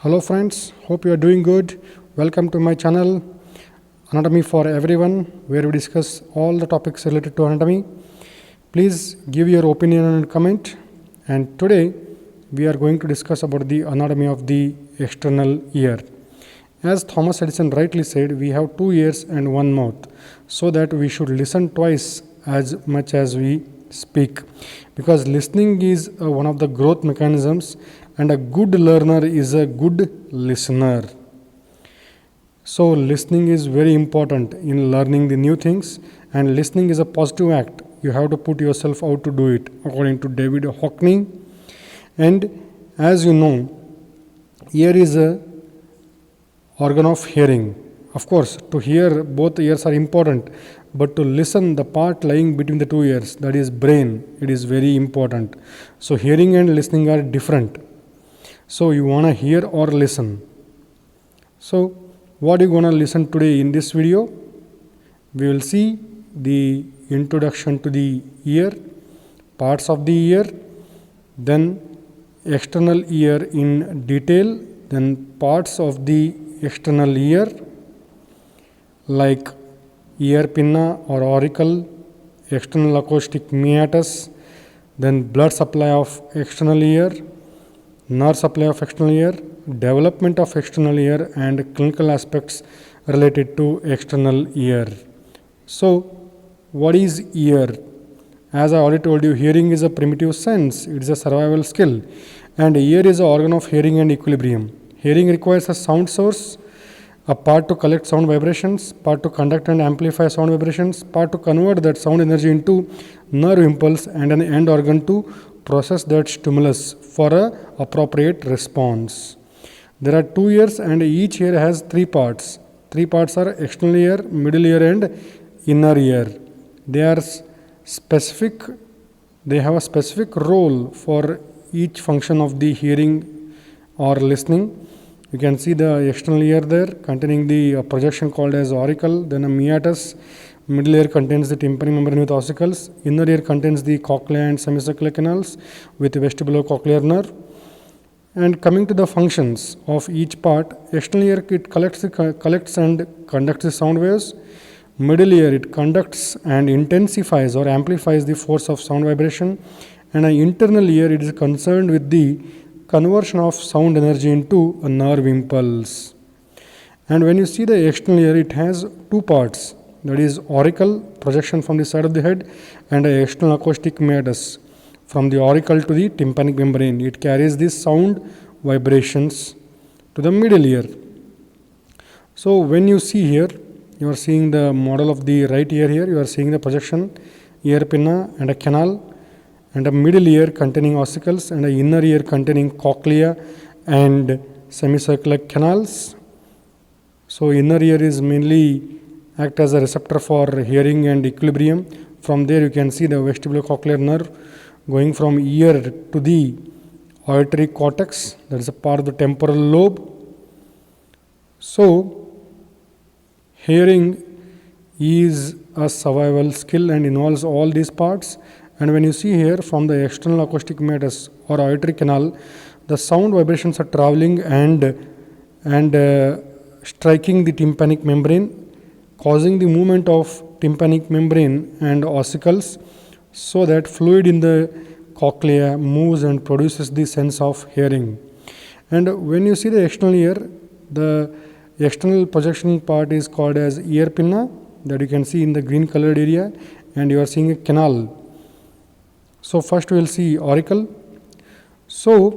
Hello friends, hope you are doing good. Welcome to my channel Anatomy for Everyone, where we discuss all the topics related to anatomy. Please give your opinion and comment. And today we are going to discuss about the anatomy of the external ear. As Thomas Edison rightly said, we have 2 ears and 1 mouth, so that we should listen twice as much as we speak, because listening is one of the growth mechanisms, and a good learner is a good listener. So listening is very important in learning the new things, and listening is a positive act. You have to put yourself out to do it, according to David Hockney. And as you know, ear is a organ of hearing. Of course, to hear, both ears are important, but to listen, the part lying between the 2 ears, that is brain, it is very important. So hearing and listening are different. So you want to hear or listen. So what are you going to listen today in this video? We will see the introduction to the ear, parts of the ear, then external ear in detail, then parts of the external ear like ear pinna or auricle, external acoustic meatus, then blood supply of external ear, nerve supply of external ear, development of external ear, and clinical aspects related to external ear. So what is ear? As I already told you, hearing is a primitive sense, it is a survival skill, and ear is an organ of hearing and equilibrium. Hearing requires a sound source, a part to collect sound vibrations, part to conduct and amplify sound vibrations, part to convert that sound energy into nerve impulse, and an end organ to process that stimulus for a appropriate response. There are 2 ears, and each ear has 3 parts. 3 parts are external ear, middle ear, and inner ear. They are specific. They have a specific role for each function of the hearing or listening. You can see the external ear there containing the projection called as auricle, then a meatus. Middle ear contains the tympanic membrane with ossicles. Inner ear contains the cochlea and semicircular canals with vestibulocochlear nerve. And coming to the functions of each part, external ear, it collects and conducts the sound waves. Middle ear, it conducts and intensifies or amplifies the force of sound vibration. And an internal ear, it is concerned with the conversion of sound energy into a nerve impulse. And when you see the external ear, it has 2 parts, that is auricle, projection from the side of the head, and an external acoustic meatus from the auricle to the tympanic membrane. It carries these sound vibrations to the middle ear. So when you see here, you are seeing the model of the right ear here, you are seeing the projection, ear pinna and a canal, and a middle ear containing ossicles, and an inner ear containing cochlea and semicircular canals. So inner ear is mainly act as a receptor for hearing and equilibrium. From there you can see the vestibulocochlear nerve going from ear to the auditory cortex, that is a part of the temporal lobe. So hearing is a survival skill and involves all these parts. And when you see here from the external acoustic meatus or auditory canal, the sound vibrations are traveling and striking the tympanic membrane, causing the movement of tympanic membrane and ossicles, so that fluid in the cochlea moves and produces the sense of hearing. And when you see the external ear, the external projection part is called as ear pinna, that you can see in the green colored area, and you are seeing a canal. So first we will see auricle. So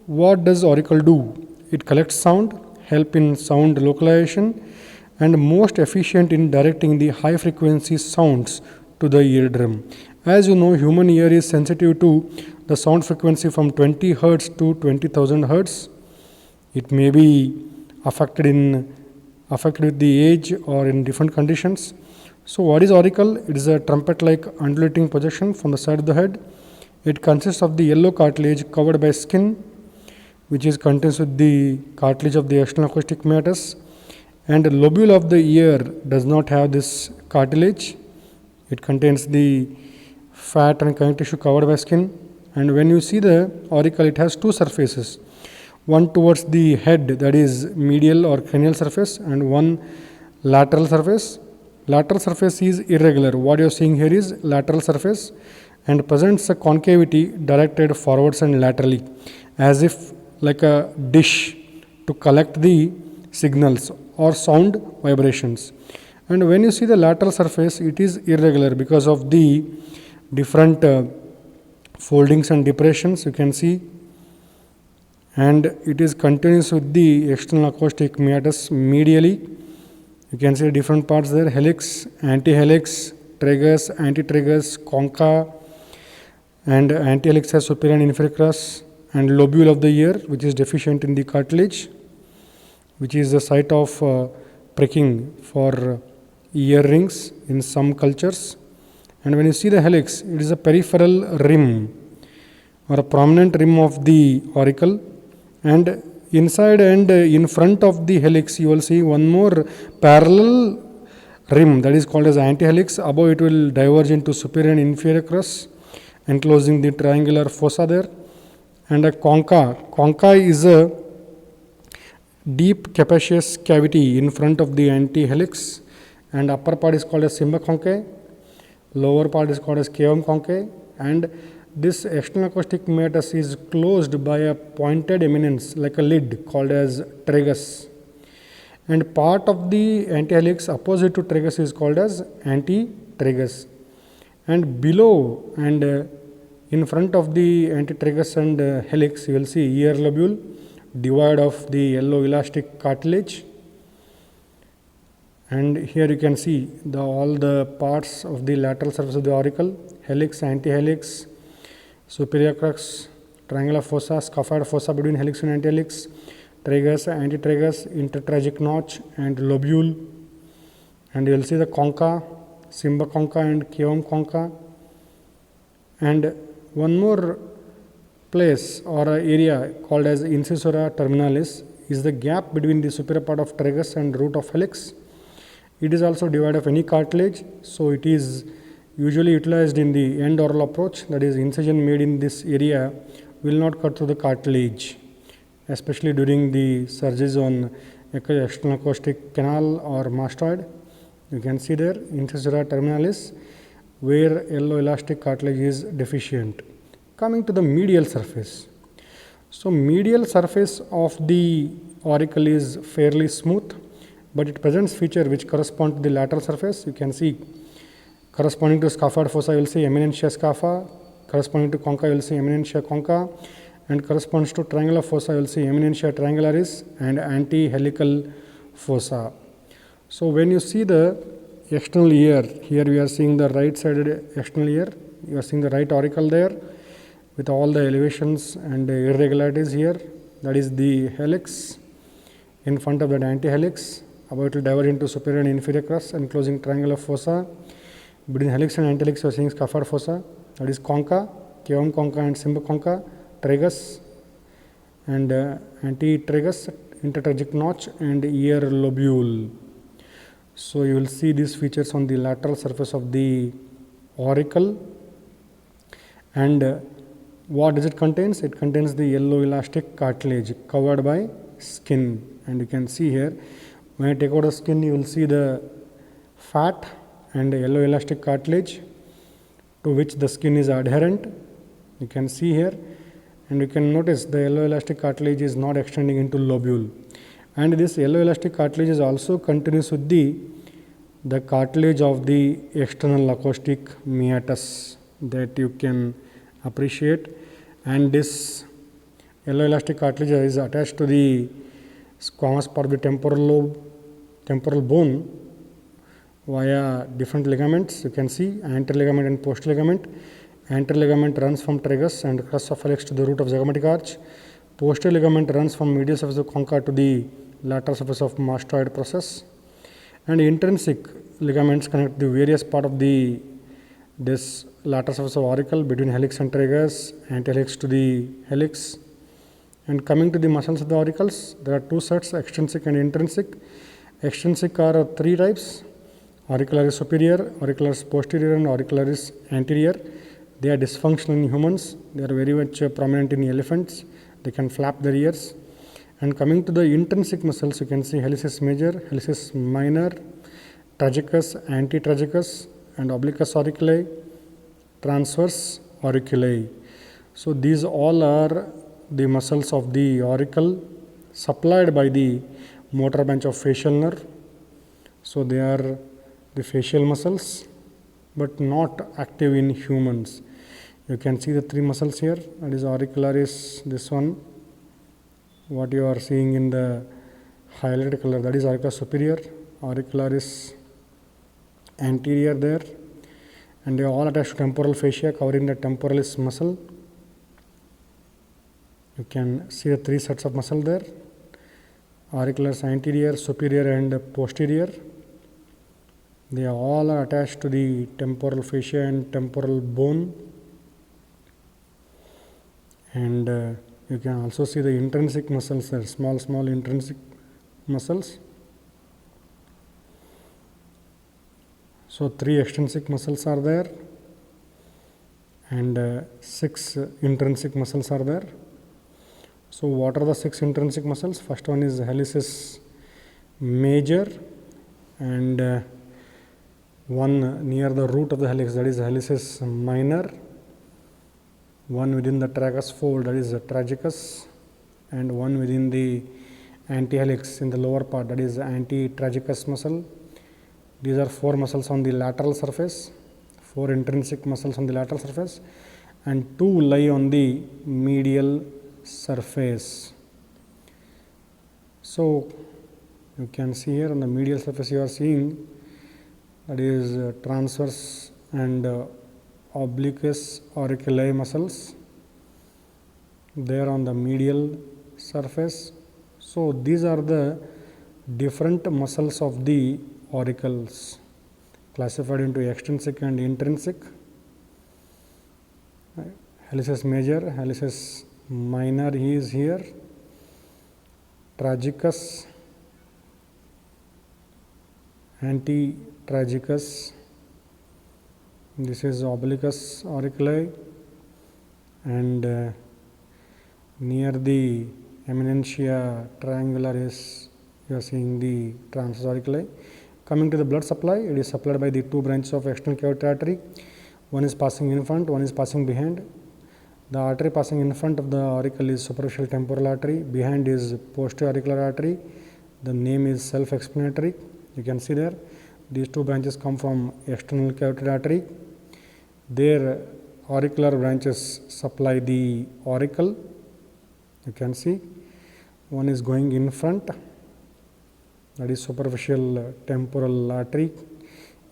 what does auricle do? It collects sound, help in sound localization, and most efficient in directing the high frequency sounds to the eardrum. As you know, human ear is sensitive to the sound frequency from 20 Hertz to 20,000 Hertz. It may be affected with the age or in different conditions. So what is auricle? It is a trumpet-like undulating projection from the side of the head. It consists of the yellow cartilage covered by skin, which is contains with the cartilage of the external acoustic meatus. And the lobule of the ear does not have this cartilage. It contains the fat and connective tissue covered by skin. And when you see the auricle, it has 2 surfaces. one towards the head, that is medial or cranial surface, and one lateral surface. Lateral surface is irregular. What you are seeing here is lateral surface and presents a concavity directed forwards and laterally, as if like a dish to collect the signals or sound vibrations. And when you see the lateral surface, it is irregular because of the different foldings and depressions you can see, and it is continuous with the external acoustic meatus medially. You can see different parts there: helix, antihelix, tragus, antitragus, concha, and antihelix has superior and inferior crus, and lobule of the ear, which is deficient in the cartilage, which is the site of pricking for earrings in some cultures. And when you see the helix, it is a peripheral rim or a prominent rim of the auricle, and inside and in front of the helix you will see one more parallel rim, that is called as antihelix. Above it will diverge into superior and inferior crus, enclosing the triangular fossa there. And a concha. Concha is a deep capacious cavity in front of the antihelix, and upper part is called as cymba conchae, lower part is called as cavum conchae, and this external acoustic meatus is closed by a pointed eminence like a lid called as tragus, and part of the antihelix opposite to tragus is called as antitragus, and below and in front of the antitragus and helix you will see ear lobule devoid of the yellow elastic cartilage. And here you can see all the parts of the lateral surface of the auricle: helix, antihelix, superior crux, triangular fossa, scaphoid fossa between helix and antihelix, tragus, antitragus, intertragic notch, and lobule. And you will see the concha, cymba concha and cavum concha. And one more place or area called as incisura terminalis is the gap between the superior part of tragus and root of helix. It is also devoid of any cartilage, so it is usually utilized in the end oral approach, that is incision made in this area will not cut through the cartilage, especially during the surgeries on external acoustic canal or mastoid. You can see there incisura terminalis where yellow elastic cartilage is deficient. Coming to the medial surface. So medial surface of the auricle is fairly smooth, but it presents feature which correspond to the lateral surface. You can see corresponding to scaphoid fossa you will see eminentia scapha, corresponding to concha you will see eminentia concha, and corresponds to triangular fossa you will see eminentia triangularis and antihelical fossa. So when you see the external ear, here we are seeing the right sided external ear, you are seeing the right auricle there with all the elevations and irregularities here, that is the helix. In front of that antihelix, above it will diverge into superior and inferior crus enclosing triangular fossa. Between helix and antihelix you are seeing scaphoid fossa, that is concha, cavum concha and cymba concha, tragus and antitragus, intertragic notch and ear lobule. So you will see these features on the lateral surface of the auricle. And what does it contains? It contains the yellow elastic cartilage covered by skin, and you can see here when I take out the skin you will see the fat and yellow elastic cartilage to which the skin is adherent. You can see here, and you can notice the yellow elastic cartilage is not extending into lobule, and this yellow elastic cartilage is also continuous with the cartilage of the external acoustic meatus that you can appreciate, and this yellow elastic cartilage is attached to the squamous part of the temporal lobe, temporal bone via different ligaments. You can see anterior ligament and posterior ligament. Anterior ligament runs from tragus and crus of helix to the root of zygomatic arch. Posterior ligament runs from medial surface of concha to the lateral surface of mastoid process. And intrinsic ligaments connect the various part of this lateral surface of auricle between helix and tragus, antihelix to the helix. And coming to the muscles of the auricles, there are two sets, extrinsic and intrinsic. Extrinsic are three types: auricularis superior, auricularis posterior, and auricularis anterior. They are dysfunctional in humans. They are very much prominent in elephants. They can flap their ears. And coming to the intrinsic muscles, you can see helicis major, helicis minor, tragicus, antitragicus, and obliquus auriculi, transverse auriculi. So these all are the muscles of the auricle supplied by the motor branch of facial nerve. So they are the facial muscles, but not active in humans. You can see the three muscles here, that is auricularis, this one, what you are seeing in the highlighted color, that is auricula superior, auricularis anterior there, and they are all attached to temporal fascia covering the temporalis muscle. You can see the three sets of muscle there, auricularis anterior, superior and posterior. They are all attached to the temporal fascia and temporal bone. And you can also see the intrinsic muscles there, small intrinsic muscles. So 3 extrinsic muscles are there and 6 intrinsic muscles are there. So what are the 6 intrinsic muscles? First one is helicis major, and one near the root of the helix, that is helicis minor, one within the tragus fold, that is the tragicus, and one within the antihelix in the lower part, that is antitragicus muscle. These are 4 muscles on the lateral surface, 4 intrinsic muscles on the lateral surface, and 2 lie on the medial surface. So you can see here on the medial surface you are seeing, that is transverse and obliquus auriculi muscles there on the medial surface. So these are the different muscles of the auricles classified into extrinsic and intrinsic. Helicis major, helicis minor is here, tragicus, antitragicus, this is obliquus auriculi, and near the eminentia triangularis you are seeing the transverse auriculi. Coming to the blood supply, it is supplied by the 2 branches of external cavity artery. One is passing in front, one is passing behind. The artery passing in front of the auricle is superficial temporal artery, behind is posterior auricular artery. The name is self-explanatory. You can see there, these 2 branches come from external cavity artery. Their auricular branches supply the auricle. You can see one is going in front, that is superficial temporal artery.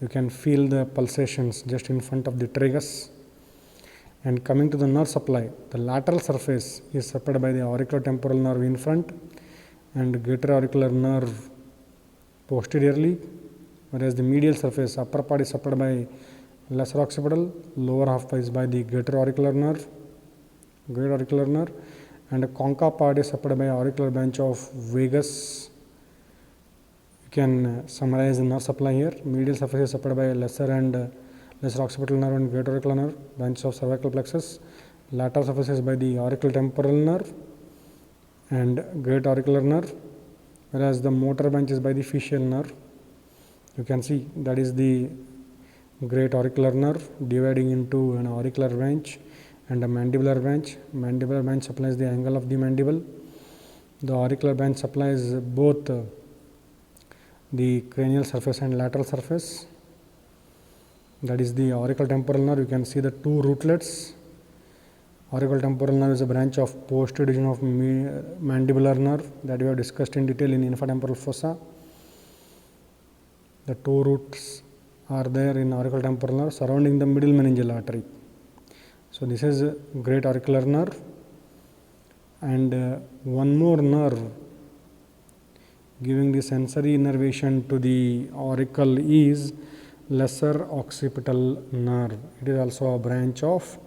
You can feel the pulsations just in front of the tragus. And coming to the nerve supply, the lateral surface is supplied by the auriculotemporal nerve in front and greater auricular nerve posteriorly, whereas the medial surface, upper part is supplied by lesser occipital, lower half is by the greater auricular nerve, and the concha part is supplied by auricular branch of vagus. You can summarize the nerve supply here. Medial surface is supplied by lesser occipital nerve and greater auricular nerve, branch of cervical plexus. Lateral surface is by the auriculotemporal nerve and great auricular nerve, whereas the motor branch is by the facial nerve. You can see that is the great auricular nerve dividing into an auricular branch and a mandibular branch. Mandibular branch supplies the angle of the mandible. The auricular branch supplies both the cranial surface and lateral surface. That is the auriculotemporal nerve. You can see the 2 rootlets. Auriculotemporal nerve is a branch of posterior division of mandibular nerve that we have discussed in detail in infratemporal fossa. The 2 roots are there in auriculotemporal nerve surrounding the middle meningeal artery. So this is a great auricular nerve, and one more nerve giving the sensory innervation to the auricle is lesser occipital nerve. It is also a branch of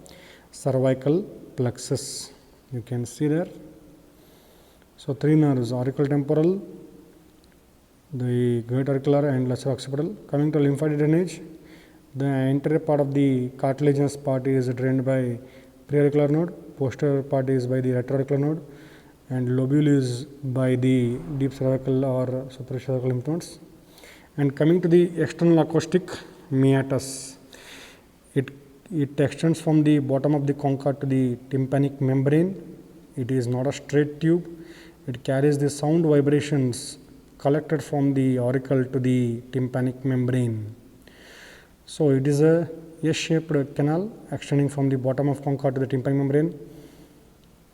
cervical plexus. You can see there. So 3 nerves, auriculotemporal, the great auricular and lesser occipital. Coming to lymphatic drainage, the anterior part of the cartilaginous part is drained by preauricular node, posterior part is by the retroauricular node, and lobule is by the deep cervical or supracervical lymph nodes. And coming to the external acoustic meatus, it extends from the bottom of the concha to the tympanic membrane. It is not a straight tube. It carries the sound vibrations collected from the auricle to the tympanic membrane. So it is a S-shaped canal extending from the bottom of concha to the tympanic membrane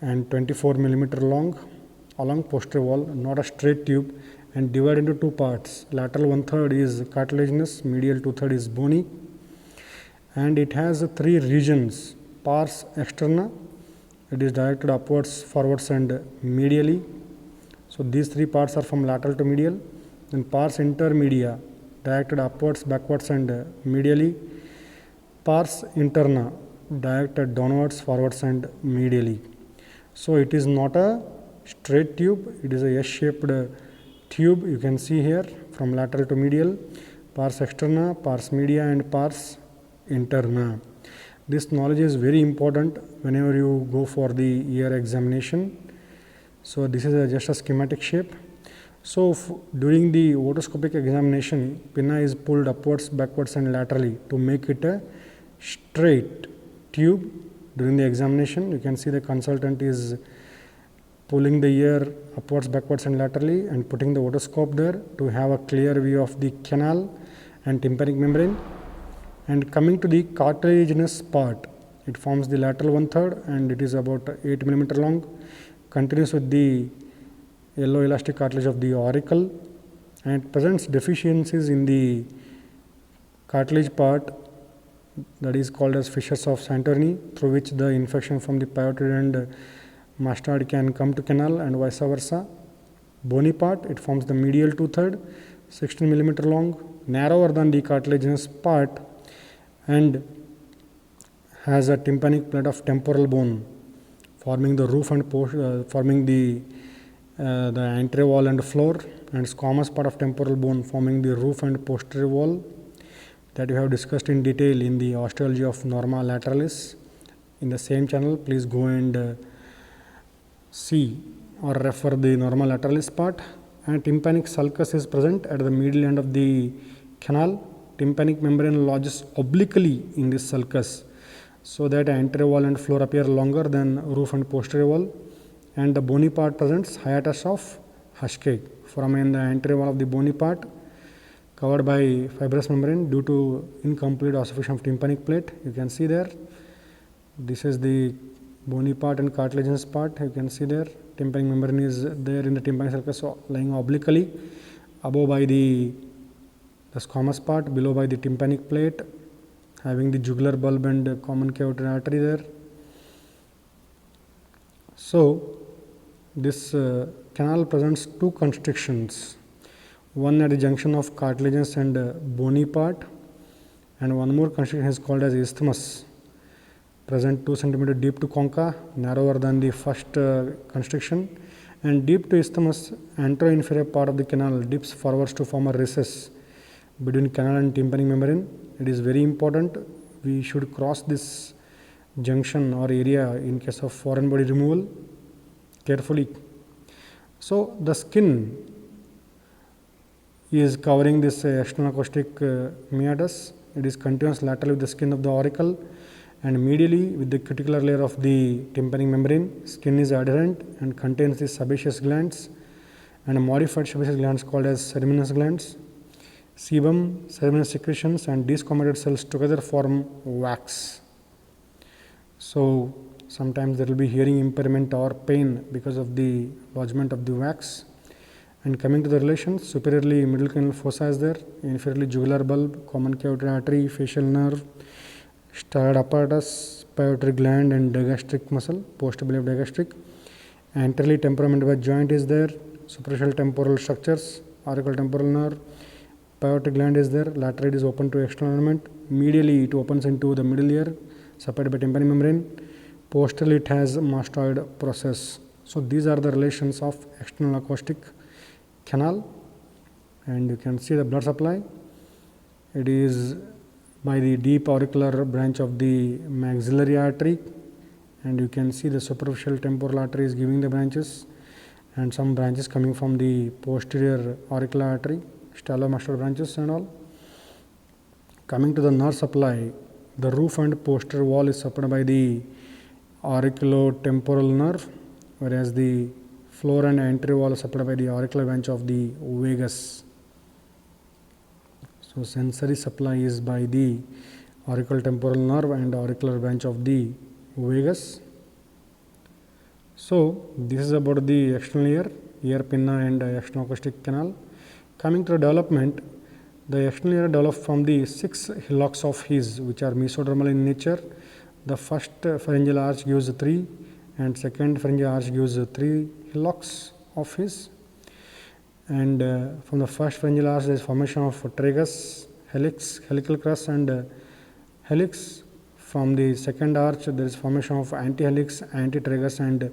and 24 millimeter long along posterior wall, not a straight tube, and divided into two parts. Lateral 1/3 is cartilaginous, medial 2/3 is bony, and it has three regions. Pars externa, it is directed upwards, forwards, and medially. So these three parts are from lateral to medial. Then pars intermedia, directed upwards, backwards, and medially. Pars interna, directed downwards, forwards, and medially. So it is not a straight tube, it is a S-shaped tube. You can see here from lateral to medial, pars externa, pars media, and pars interna. This knowledge is very important whenever you go for the ear examination. So this is just a schematic shape. So during the otoscopic examination, pinna is pulled upwards, backwards, and laterally to make it a straight tube. During the examination, you can see the consultant is pulling the ear upwards, backwards, and laterally and putting the otoscope there to have a clear view of the canal and tympanic membrane. And coming to the cartilaginous part, it forms the lateral 1/3 and it is about 8 millimeter long, continues with the yellow elastic cartilage of the auricle, and presents deficiencies in the cartilage part, that is called as fissures of Santorini, through which the infection from the pyoid and mastoid can come to canal and vice versa. Bony part, it forms the medial 2/3, 16 millimeter long, narrower than the cartilaginous part, and has a tympanic plate of temporal bone forming the roof and forming the anterior wall and floor, and squamous part of temporal bone forming the roof and posterior wall, that we have discussed in detail in the osteology of norma lateralis. In the same channel, please go and see or refer the norma lateralis part. And tympanic sulcus is present at the middle end of the canal. Tympanic membrane lodges obliquely in this sulcus, so that anterior wall and floor appear longer than roof and posterior wall, and the bony part presents hiatus of Hashke from in the anterior wall of the bony part, covered by fibrous membrane due to incomplete ossification of tympanic plate. You can see there. This is the bony part and cartilaginous part. You can see there. Tympanic membrane is there in the tympanic sulcus, lying obliquely, above by the squamous part, below by the tympanic plate, having the jugular bulb and common carotid artery there. So this canal presents two constrictions, one at the junction of cartilaginous and bony part, and one more constriction is called as isthmus, present 2 cm deep to concha, narrower than the first constriction, and deep to isthmus, anteroinferior part of the canal dips forwards to form a recess between canal and tympanic membrane. It is very important. We should cross this junction or area in case of foreign body removal carefully. So the skin is covering this external acoustic meatus. It is continuous laterally with the skin of the auricle and medially with the cuticular layer of the tympanic membrane. Skin is adherent and contains the sebaceous glands and modified sebaceous glands called as ceruminous glands. Sebum, ceruminous secretions, and desquamated cells together form wax. So sometimes there will be hearing impairment or pain because of the lodgement of the wax. And coming to the relations, superiorly middle canal fossa is there, inferiorly jugular bulb, common carotid artery, facial nerve, styloid apparatus, pituitary gland, and digastric muscle, posterior digastric. Anteriorly temporomandibular joint is there, superficial temporal structures, auricular temporal nerve, pituitary gland is there, lateral it is open to external element, medially it opens into the middle ear, separated by tympanic membrane, posteriorly it has mastoid process. So these are the relations of external acoustic canal, and you can see the blood supply. It is by the deep auricular branch of the maxillary artery, and you can see the superficial temporal artery is giving the branches. and some branches coming from the posterior auricular artery, stylomastoid branches and all. Coming to the nerve supply, the roof and posterior wall is supplied by the auriculotemporal nerve, whereas the floor and anterior wall is supplied by the auricular branch of the vagus. So sensory supply is by the auriculotemporal nerve and auricular branch of the vagus. So this is about the external ear pinna and external acoustic canal. Coming to the development, the external ear develops from the 6 hillocks of his, which are mesodermal in nature. The first pharyngeal arch gives 3 and second pharyngeal arch gives 3 hillocks of his. And from the first pharyngeal arch there is formation of tragus, helix, helical crus and helix. From the second arch there is formation of antihelix, antitragus and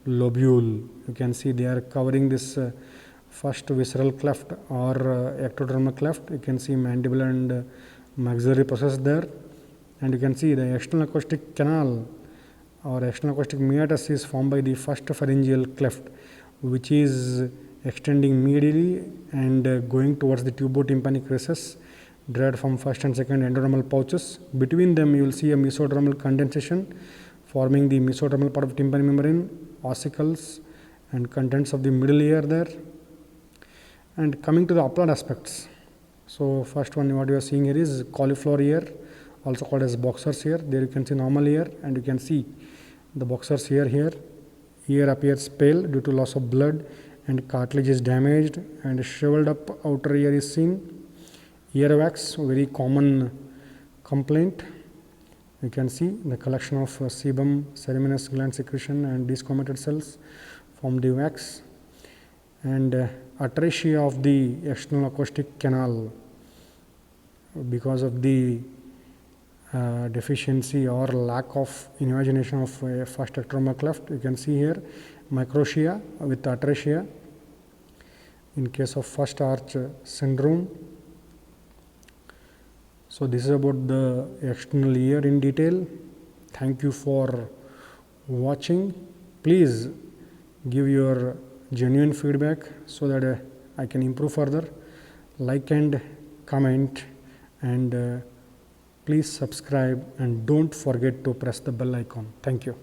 lobule. You can see they are covering this first visceral cleft or ectodermal cleft. You can see mandibular and maxillary process there, and you can see the external acoustic canal or external acoustic meatus is formed by the first pharyngeal cleft, which is extending medially and going towards the tubotympanic recess derived from first and second endodermal pouches. Between them you will see a mesodermal condensation forming the mesodermal part of tympanic membrane, ossicles and contents of the middle ear there. And coming to the upward aspects, so first one what you are seeing here is cauliflower ear, also called as boxer's ear. There you can see normal ear, and you can see the boxer's ear here. Ear appears pale due to loss of blood and cartilage is damaged, and shriveled up outer ear is seen. Earwax, very common complaint. You can see the collection of sebum, ceruminous gland secretion and desquamated cells from the wax. And atresia of the external acoustic canal because of the deficiency or lack of invagination of first ectodermal cleft. You can see here microtia with atresia in case of first arch syndrome. So this is about the external ear in detail. Thank you for watching. Please give your genuine feedback so that I can improve further. Like and comment, and please subscribe and don't forget to press the bell icon. Thank you.